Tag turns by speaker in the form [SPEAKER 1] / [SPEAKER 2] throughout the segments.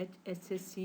[SPEAKER 1] HSSC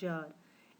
[SPEAKER 1] 4,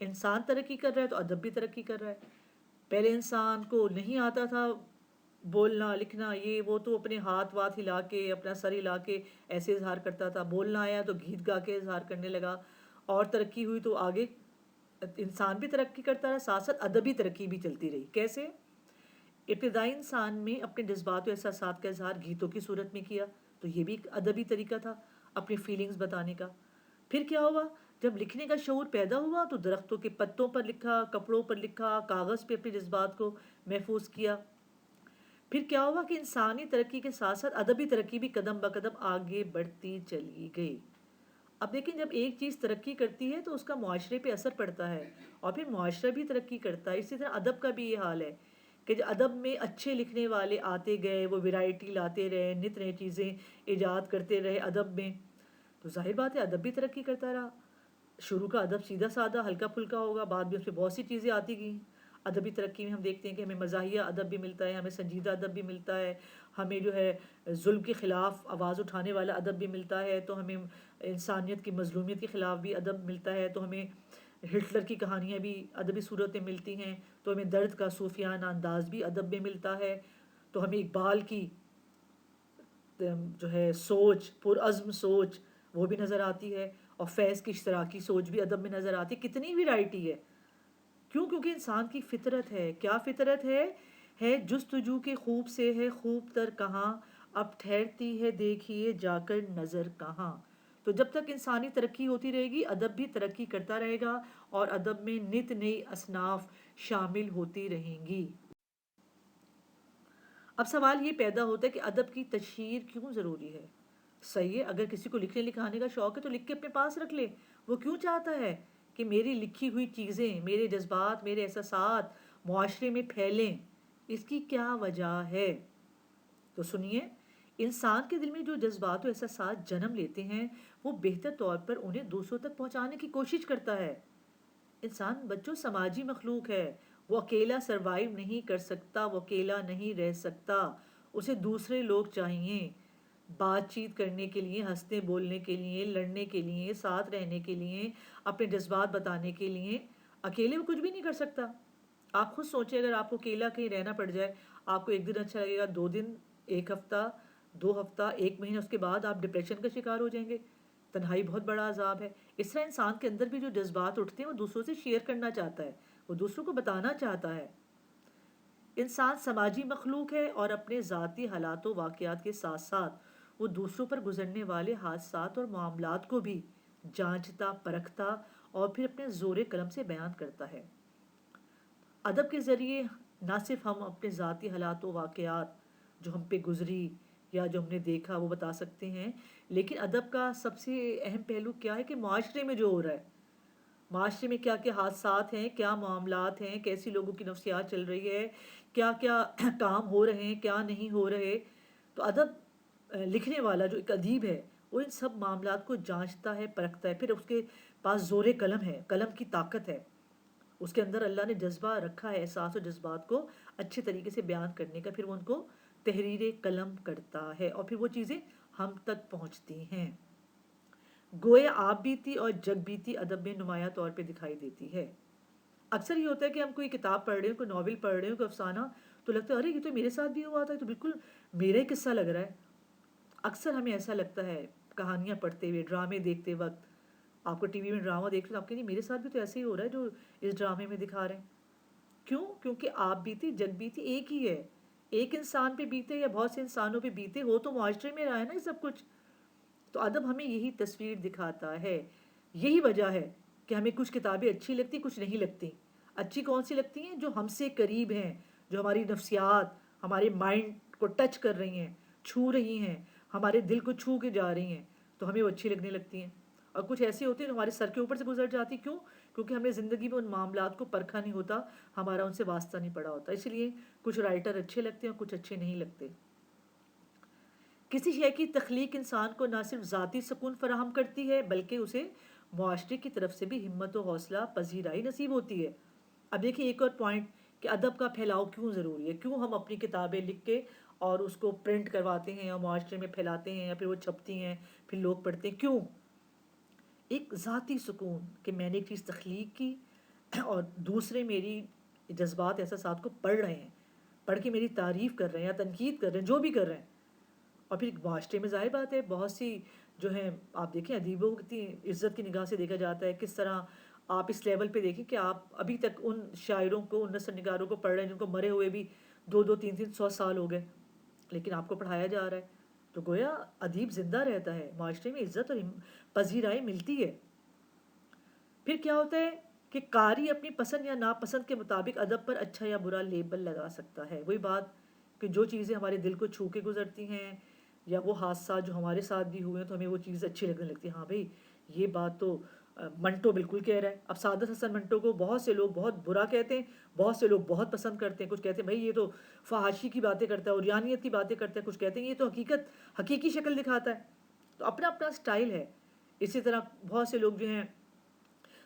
[SPEAKER 1] انسان ترقی کر رہا ہے تو ادب بھی ترقی کر رہا ہے. پہلے انسان کو نہیں آتا تھا بولنا لکھنا یہ وہ، تو اپنے ہاتھ واتھ ہلا کے اپنا سر ہلا کے ایسے اظہار کرتا تھا. بولنا آیا تو گیت گا کے اظہار کرنے لگا. اور ترقی ہوئی تو آگے انسان بھی ترقی کرتا رہا، ساتھ ساتھ ادبی ترقی بھی چلتی رہی. کیسے؟ ابتدائی انسان میں اپنے جذبات و احساسات کا اظہار گیتوں کی صورت میں کیا، تو یہ بھی ایک ادبی طریقہ تھا اپنی فیلنگز بتانے کا. پھر کیا ہوا؟ جب لکھنے کا شعور پیدا ہوا تو درختوں کے پتوں پر لکھا، کپڑوں پر لکھا، کاغذ پہ اپنے جذبات کو محفوظ کیا. پھر کیا ہوا کہ انسانی ترقی کے ساتھ ساتھ ادبی ترقی بھی قدم بقدم آگے بڑھتی چلی گئی. اب دیکھیں جب ایک چیز ترقی کرتی ہے تو اس کا معاشرے پہ اثر پڑتا ہے، اور پھر معاشرہ بھی ترقی کرتا ہے. اسی طرح ادب کا بھی یہ حال ہے کہ جو ادب میں اچھے لکھنے والے آتے گئے، وہ ویرائٹی لاتے رہے، نت نئے چیزیں ایجاد کرتے رہے ادب میں، تو ظاہر بات ہے ادب بھی ترقی کرتا رہا. شروع کا ادب سیدھا سادہ ہلکا پھلکا ہوگا، بعد میں اس میں بہت سی چیزیں آتی گئیں. ادبی ترقی میں ہم دیکھتے ہیں کہ ہمیں مزاحیہ ادب بھی ملتا ہے، ہمیں سنجیدہ ادب بھی ملتا ہے، ہمیں جو ہے ظلم کے خلاف آواز اٹھانے والا ادب بھی ملتا ہے، تو ہمیں انسانیت کی مظلومیت کے خلاف بھی ادب ملتا ہے، تو ہمیں ہٹلر کی کہانیاں بھی ادبی صورت میں ملتی ہیں، تو ہمیں درد کا صوفیانہ انداز بھی ادب میں ملتا ہے، تو ہمیں اقبال کی جو ہے سوچ پرعزم سوچ وہ بھی نظر آتی ہے، اور فیض کی اشتراکی سوچ بھی ادب میں نظر آتی ہے. کتنی ویرائٹی ہے. کیوں؟ کیونکہ انسان کی فطرت ہے. کیا فطرت ہے جستجو کے خوب سے ہے خوب تر کہاں، اب ٹھہرتی ہے دیکھیے جا کر نظر کہاں. تو جب تک انسانی ترقی ہوتی رہے گی ادب بھی ترقی کرتا رہے گا، اور ادب میں نت نئی اصناف شامل ہوتی رہیں گی. اب سوال یہ پیدا ہوتا ہے کہ ادب کی تشہیر کیوں ضروری ہے؟ صحیح ہے، اگر کسی کو لکھنے لکھانے کا شوق ہے تو لکھ کے اپنے پاس رکھ لے. وہ کیوں چاہتا ہے کہ میری لکھی ہوئی چیزیں، میرے جذبات، میرے احساسات معاشرے میں پھیلیں؟ اس کی کیا وجہ ہے؟ تو سنیے، انسان کے دل میں جو جذبات و احساسات جنم لیتے ہیں وہ بہتر طور پر انہیں دوسروں تک پہنچانے کی کوشش کرتا ہے. انسان بچوں سماجی مخلوق ہے، وہ اکیلا سروائیو نہیں کر سکتا، وہ اکیلا نہیں رہ سکتا، اسے دوسرے لوگ چاہیے بات چیت کرنے کے لیے، ہنسنے بولنے کے لیے، لڑنے کے لیے، ساتھ رہنے کے لیے، اپنے جذبات بتانے کے لیے. اکیلے وہ کچھ بھی نہیں کر سکتا. آپ خود سوچیں اگر آپ کو اکیلا کہیں رہنا پڑ جائے، آپ کو ایک دن اچھا لگے گا، 2 دن، ایک ہفتہ، 2 ہفتہ، 1 مہینہ، اس کے بعد آپ ڈپریشن کا شکار ہو جائیں گے. تنہائی بہت بڑا عذاب ہے. اس طرح انسان کے اندر بھی جو جذبات اٹھتے ہیں وہ دوسروں سے شیئر کرنا چاہتا ہے، وہ دوسروں کو بتانا چاہتا ہے. انسان سماجی مخلوق ہے، اور اپنے ذاتی حالات و واقعات کے ساتھ ساتھ وہ دوسروں پر گزرنے والے حادثات اور معاملات کو بھی جانچتا پرکھتا اور پھر اپنے زور قلم سے بیان کرتا ہے. ادب کے ذریعے نہ صرف ہم اپنے ذاتی حالات و واقعات جو ہم پہ گزری یا جو ہم نے دیکھا وہ بتا سکتے ہیں، لیکن ادب کا سب سے اہم پہلو کیا ہے کہ معاشرے میں جو ہو رہا ہے، معاشرے میں کیا کیا حادثات ہیں، کیا معاملات ہیں، کیسی لوگوں کی نفسیات چل رہی ہے، کیا کیا کام ہو رہے ہیں، کیا نہیں ہو رہے. تو ادب لکھنے والا جو ایک ادیب ہے وہ ان سب معاملات کو جانچتا ہے پرکھتا ہے. پھر اس کے پاس زور قلم ہے، قلم کی طاقت ہے، اس کے اندر اللہ نے جذبہ رکھا ہے احساس و جذبات کو اچھے طریقے سے بیان کرنے کا. پھر وہ ان کو تحریر قلم کرتا ہے اور پھر وہ چیزیں ہم تک پہنچتی ہیں. گویا آپ بیتی اور جگ بیتی ادب میں نمایاں طور پہ دکھائی دیتی ہے. اکثر یہ ہوتا ہے کہ ہم کوئی کتاب پڑھ رہے ہیں، کوئی ناول پڑھ رہے ہیں، کوئی افسانہ، تو لگتا ہے ارے یہ تو میرے ساتھ بھی ہوا تھا، تو بالکل میرا ہی قصہ لگ رہا ہے. اکثر ہمیں ایسا لگتا ہے کہانیاں پڑھتے ہوئے، ڈرامے دیکھتے وقت. آپ کو ٹی وی میں ڈرامہ دیکھ رہے تو آپ کہیں میرے ساتھ بھی تو ایسے ہی ہو رہا ہے جو اس ڈرامے میں دکھا رہے ہیں. کیوں؟ کیونکہ آپ بیتی جگ بیتی ایک ہی ہے. ایک انسان پہ بیتے یا بہت سے انسانوں پہ بیتے ہو تو معاشرے میں رہا ہے نا یہ سب کچھ. تو ادب ہمیں یہی تصویر دکھاتا ہے. یہی وجہ ہے کہ ہمیں کچھ کتابیں اچھی لگتی، کچھ نہیں لگتی. اچھی کون سی لگتی ہیں؟ جو ہم سے قریب ہیں، جو ہماری نفسیات، ہمارے مائنڈ کو ٹچ کر رہی ہیں، چھو رہی ہیں، ہمارے دل کو چھو کے جا رہی ہیں، تو ہمیں وہ اچھی لگنے لگتی ہیں. اور کچھ ایسی ہوتی ہیں جو ہمارے سر کے اوپر سے گزر جاتی. کیوں؟ کیونکہ ہمیں زندگی میں ان معاملات کو پرکھا نہیں ہوتا، ہمارا ان سے واسطہ نہیں پڑا ہوتا. اس لیے کچھ رائٹر اچھے لگتے ہیں اور کچھ اچھے نہیں لگتے. کسی شے کی تخلیق انسان کو نہ صرف ذاتی سکون فراہم کرتی ہے بلکہ اسے معاشرے کی طرف سے بھی ہمت و حوصلہ پذیرائی نصیب ہوتی ہے. اب دیکھیں ایک اور پوائنٹ کہ ادب کا پھیلاؤ کیوں ضروری ہے. کیوں ہم اپنی کتابیں لکھ کے اور اس کو پرنٹ کرواتے ہیں اور معاشرے میں پھیلاتے ہیں یا پھر وہ چھپتی ہیں پھر لوگ پڑھتے ہیں؟ کیوں؟ ایک ذاتی سکون کہ میں نے ایک چیز تخلیق کی، اور دوسرے میری جذبات احساسات کو پڑھ رہے ہیں، پڑھ کے میری تعریف کر رہے ہیں یا تنقید کر رہے ہیں، جو بھی کر رہے ہیں. اور پھر معاشرے میں ظاہر بات ہے بہت سی جو ہیں، آپ دیکھیں ادیبوں کو کتنی عزت کی نگاہ سے دیکھا جاتا ہے. کس طرح آپ اس لیول پہ دیکھیں کہ آپ ابھی تک ان شاعروں کو، ان نثر نگاروں کو پڑھ رہے ہیں جن کو مرے ہوئے بھی 200 300 300 سال ہو گئے، لیکن آپ کو پڑھایا جا رہا ہے. تو گویا ادیب زندہ رہتا ہے، معاشرے میں عزت اور پذیرائی ملتی ہے. پھر کیا ہوتا ہے کہ قاری اپنی پسند یا ناپسند کے مطابق ادب پر اچھا یا برا لیبل لگا سکتا ہے. وہی بات کہ جو چیزیں ہمارے دل کو چھو کے گزرتی ہیں یا وہ حادثات جو ہمارے ساتھ بھی ہوئے ہیں تو ہمیں وہ چیز اچھی لگنے لگتی ہے. ہاں بھائی یہ بات تو منٹو بالکل کہہ رہا ہے. اب سعادت حسن منٹو کو بہت سے لوگ بہت برا کہتے ہیں، بہت سے لوگ بہت پسند کرتے ہیں. کچھ کہتے ہیں بھائی یہ تو فحاشی کی باتیں کرتا ہے، اوریانیت کی باتیں کرتا ہے. کچھ کہتے ہیں یہ تو حقیقی شکل دکھاتا ہے. تو اپنا اپنا سٹائل ہے. اسی طرح بہت سے لوگ جو ہیں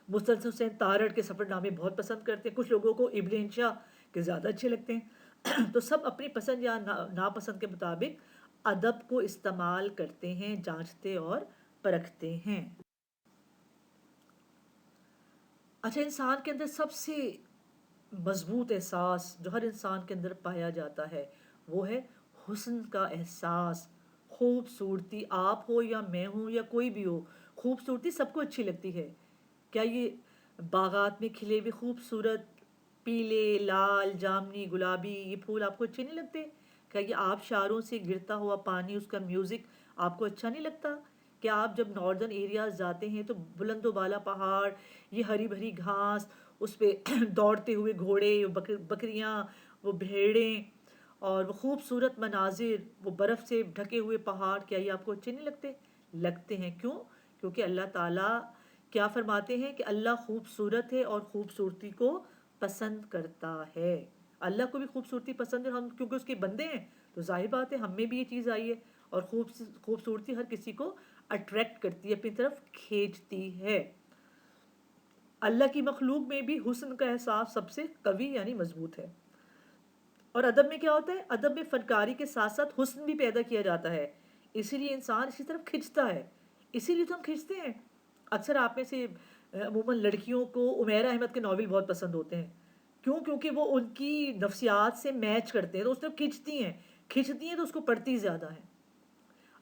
[SPEAKER 1] مستنصر حسین تارڑ کے سفر نامے بہت پسند کرتے ہیں. کچھ لوگوں کو ابن انشا کے زیادہ اچھے لگتے ہیں. تو سب اپنی پسند یا ناپسند کے مطابق ادب کو استعمال کرتے ہیں، جانچتے اور پرکھتے ہیں. اچھا، انسان کے اندر سب سے مضبوط احساس جو ہر انسان کے اندر پایا جاتا ہے وہ ہے حسن کا احساس. خوبصورتی، آپ ہو یا میں ہوں یا کوئی بھی ہو، خوبصورتی سب کو اچھی لگتی ہے. کیا یہ باغات میں کھلے ہوئے خوبصورت پیلے، لال، جامنی، گلابی یہ پھول آپ کو اچھے نہیں لگتے؟ کیا یہ آبشاروں سے گرتا ہوا پانی، اس کا میوزک آپ کو اچھا نہیں لگتا؟ کہ آپ جب ناردرن ایریاز جاتے ہیں تو بلند و بالا پہاڑ، یہ ہری بھری گھاس، اس پہ دوڑتے ہوئے گھوڑے، بکریاں، وہ بھیڑیں اور وہ خوبصورت مناظر، وہ برف سے ڈھکے ہوئے پہاڑ، کیا یہ آپ کو اچھے نہیں لگتے؟ لگتے ہیں. کیوں؟ کیونکہ اللہ تعالیٰ کیا فرماتے ہیں کہ اللہ خوبصورت ہے اور خوبصورتی کو پسند کرتا ہے. اللہ کو بھی خوبصورتی پسند ہے، ہم کیونکہ اس کے بندے ہیں تو ظاہر بات ہے ہم میں بھی یہ چیز آئی ہے. اور خوبصورتی ہر کسی کو اٹریکٹ کرتی ہے، اپنی طرف کھینچتی ہے. اللہ کی مخلوق میں بھی حسن کا احساس سب سے قوی یعنی مضبوط ہے. اور ادب میں کیا ہوتا ہے؟ ادب میں فنکاری کے ساتھ ساتھ حسن بھی پیدا کیا جاتا ہے، اسی لیے انسان اسی طرف کھنچتا ہے. اسی لیے تو ہم کھنچتے ہیں. اکثر آپ میں سے عموماً لڑکیوں کو عمیرہ احمد کے ناول بہت پسند ہوتے ہیں. کیوں؟ کیونکہ وہ ان کی نفسیات سے میچ کرتے ہیں تو اس طرف کھنچتی ہیں تو اس کو پڑھتی زیادہ ہیں.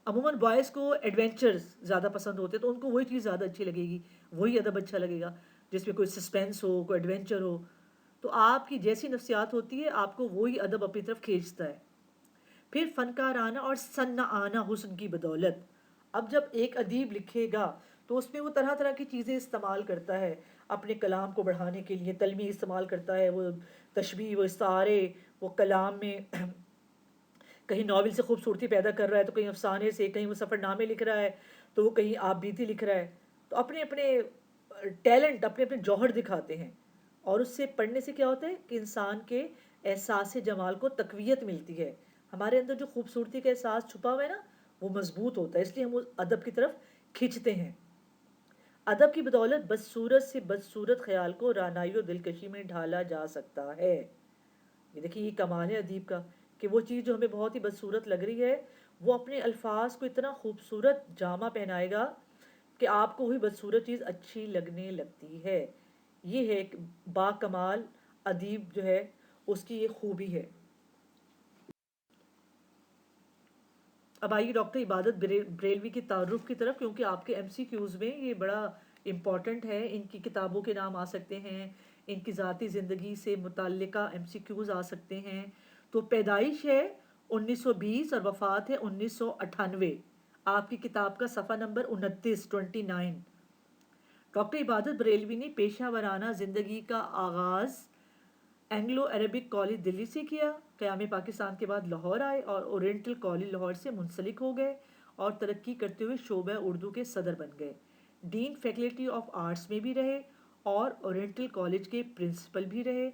[SPEAKER 1] عموماً بوائز کو ایڈونچرز زیادہ پسند ہوتے ہیں تو ان کو وہی چیز زیادہ اچھی لگے گی، وہی ادب اچھا لگے گا جس میں کوئی سسپینس ہو، کوئی ایڈونچر ہو. تو آپ کی جیسی نفسیات ہوتی ہے آپ کو وہی ادب اپنی طرف کھینچتا ہے. پھر فنکارانہ اور صنعانہ حسن کی بدولت، اب جب ایک ادیب لکھے گا تو اس میں وہ طرح طرح کی چیزیں استعمال کرتا ہے اپنے کلام کو بڑھانے کے لیے. تلمیح استعمال کرتا ہے، وہ تشبیہ، وہ استعارے، وہ کلام میں کہیں ناول سے خوبصورتی پیدا کر رہا ہے تو کہیں افسانے سے، کہیں وہ سفر نامے لکھ رہا ہے تو وہ کہیں آپ بیتی لکھ رہا ہے. تو اپنے اپنے ٹیلنٹ، اپنے اپنے جوہر دکھاتے ہیں. اور اس سے پڑھنے سے کیا ہوتا ہے کہ انسان کے احساس جمال کو تقویت ملتی ہے. ہمارے اندر جو خوبصورتی کا احساس چھپا ہوا ہے نا وہ مضبوط ہوتا ہے، اس لیے ہم ادب کی طرف کھنچتے ہیں. ادب کی بدولت بدصورت سے بدصورت خیال کو رانائی و دلکشی میں ڈھالا جا سکتا ہے. یہ دیکھیں یہ کمال ہے ادیب کا کہ وہ چیز جو ہمیں بہت ہی بدصورت لگ رہی ہے وہ اپنے الفاظ کو اتنا خوبصورت جامہ پہنائے گا کہ آپ کو وہی بدصورت چیز اچھی لگنے لگتی ہے. یہ ہے کہ با کمال ادیب جو ہے اس کی یہ خوبی ہے. اب آئیے ڈاکٹر عبادت بریلوی کی تعارف کی طرف، کیونکہ آپ کے ایم سی کیوز میں یہ بڑا امپورٹنٹ ہے. ان کی کتابوں کے نام آ سکتے ہیں، ان کی ذاتی زندگی سے متعلقہ ایم سی کیوز آ سکتے ہیں. تو پیدائش ہے 1920 اور وفات ہے 1998. آپ کی کتاب کا صفحہ نمبر 29. ڈاکٹر عبادت بریلوی نے پیشہ ورانہ زندگی کا آغاز اینگلو عربک کالج دلی سے کیا. قیام پاکستان کے بعد لاہور آئے اور اورینٹل کالج لاہور سے منسلک ہو گئے اور ترقی کرتے ہوئے شعبہ اردو کے صدر بن گئے. ڈین فیکلٹی آف آرٹس میں بھی رہے اور اورینٹل کالج کے پرنسپل بھی رہے.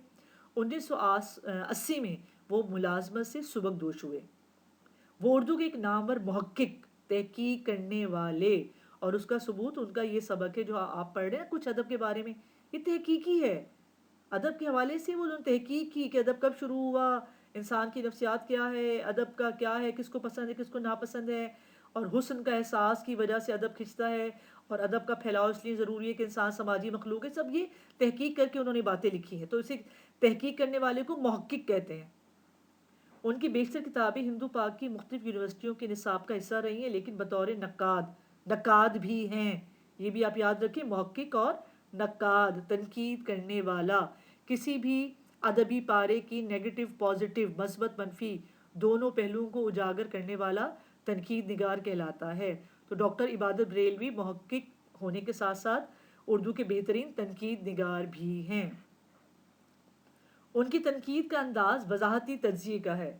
[SPEAKER 1] 1980 میں وہ ملازمت سے سبکدوش ہوئے. وہ اردو کے ایک نامور محقق، تحقیق کرنے والے، اور اس کا ثبوت ان کا یہ سبق ہے جو آپ پڑھ رہے ہیں کچھ ادب کے بارے میں، یہ تحقیقی ہے. ادب کے حوالے سے وہ تحقیق کی کہ ادب کب شروع ہوا، انسان کی نفسیات کیا ہے، ادب کا کیا ہے، کس کو پسند ہے کس کو ناپسند ہے، اور حسن کا احساس کی وجہ سے ادب کھنچتا ہے، اور ادب کا پھیلاؤ اس لیے ضروری ہے کہ انسان سماجی مخلوق ہے. سب یہ تحقیق کر کے انہوں نے باتیں لکھی ہیں، تو اسے تحقیق کرنے والے کو محقق کہتے ہیں. ان کی بیشتر کتابیں ہندو پاک کی مختلف یونیورسٹیوں کے نصاب کا حصہ رہی ہیں، لیکن بطور نقاد بھی ہیں. یہ بھی آپ یاد رکھیں، محقق اور نقاد، تنقید کرنے والا، کسی بھی ادبی پارے کی نیگیٹو پازیٹیو، مثبت منفی دونوں پہلوؤں کو اجاگر کرنے والا تنقید نگار کہلاتا ہے. تو ڈاکٹر عبادت بریلوی محقق ہونے کے ساتھ ساتھ اردو کے بہترین تنقید نگار بھی ہیں. ان کی تنقید کا انداز وضاحتی تجزیے کا ہے.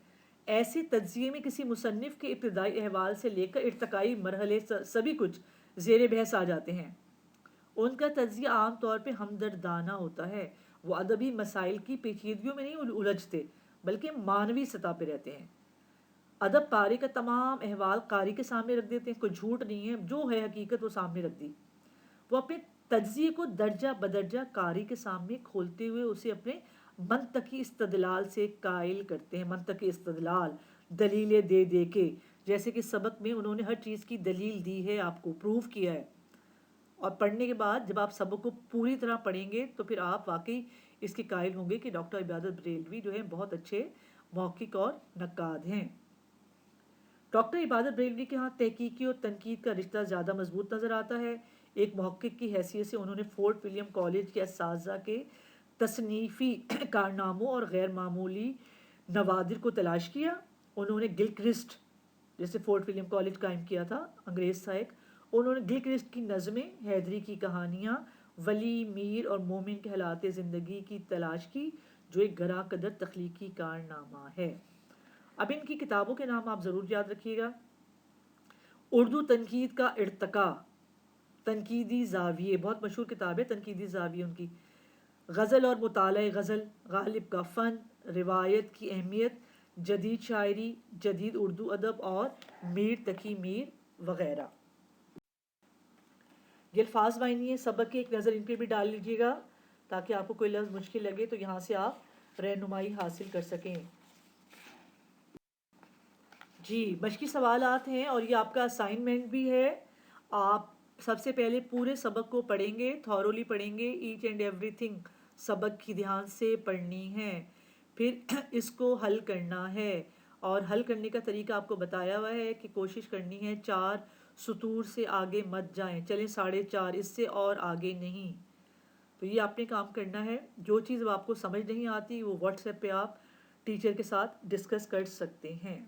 [SPEAKER 1] ایسے تجزیے میں کسی مصنف کے ابتدائی احوال سے لے کر ارتقائی مرحلے سبھی کچھ زیر بحث آ جاتے ہیں. ان کا تجزیہ عام طور پہ ہمدردانہ ہوتا ہے. وہ ادبی مسائل کی پیچیدگیوں میں نہیں الجھتے، بلکہ معنوی سطح پہ رہتے ہیں. ادب پارے کا تمام احوال قاری کے سامنے رکھ دیتے ہیں، کوئی جھوٹ نہیں ہے، جو ہے حقیقت وہ سامنے رکھ دی. وہ اپنے تجزیے کو درجہ بدرجہ قاری کے سامنے کھولتے ہوئے اسے اپنے منطقی استدلال سے قائل کرتے ہیں. منطقی استدلال، دلیلیں دے دے کے، جیسے کہ سبق میں انہوں نے ہر چیز کی دلیل دی ہے، آپ کو پروف کیا ہے. اور پڑھنے کے بعد جب آپ سبق کو پوری طرح پڑھیں گے تو پھر آپ واقعی اس کے قائل ہوں گے کہ ڈاکٹر عبادت بریلوی جو ہے بہت اچھے محقق اور نقاد ہیں. ڈاکٹر عبادت بریلوی کے ہاں تحقیقی اور تنقید کا رشتہ زیادہ مضبوط نظر آتا ہے. ایک محقق کی حیثیت سے انہوں نے فورٹ ولیم کالج کے اساتذہ کے تصنیفی کارناموں اور غیر معمولی نوادر کو تلاش کیا. انہوں نے گلکرسٹ، جیسے فورٹ ولیم کالج قائم کیا تھا، انگریز تھا ایک، انہوں نے گلکرسٹ کی نظمیں، حیدری کی کہانیاں، ولی میر اور مومن کے حالات زندگی کی تلاش کی، جو ایک گراں قدر تخلیقی کارنامہ ہے. اب ان کی کتابوں کے نام آپ ضرور یاد رکھیے گا. اردو تنقید کا ارتقاء، تنقیدی زاویے، بہت مشہور کتاب ہے تنقیدی زاویے ان کی. غزل اور مطالعہ غزل، غالب کا فن، روایت کی اہمیت، جدید شاعری، جدید اردو ادب اور میر تقی میر وغیرہ. یہ الفاظ وائنی ہے، سبق کی ایک نظر ان پہ بھی ڈال لیجیے گا تاکہ آپ کو کوئی لفظ مشکل لگے تو یہاں سے آپ رہنمائی حاصل کر سکیں. جی، مشقی سوالات ہیں اور یہ آپ کا اسائنمنٹ بھی ہے. آپ سب سے پہلے پورے سبق کو پڑھیں گے، تھورولی پڑھیں گے، ایچ اینڈ ایوری تھنگ سبق کی دھیان سے پڑھنی ہے. پھر اس کو حل کرنا ہے، اور حل کرنے کا طریقہ آپ کو بتایا ہوا ہے کہ کوشش کرنی ہے 4 سطور سے آگے مت جائیں، چلیں 4.5، اس سے اور آگے نہیں. تو یہ آپ نے کام کرنا ہے. جو چیز آپ کو سمجھ نہیں آتی وہ واٹس ایپ پہ آپ ٹیچر کے ساتھ ڈسکس کر سکتے ہیں.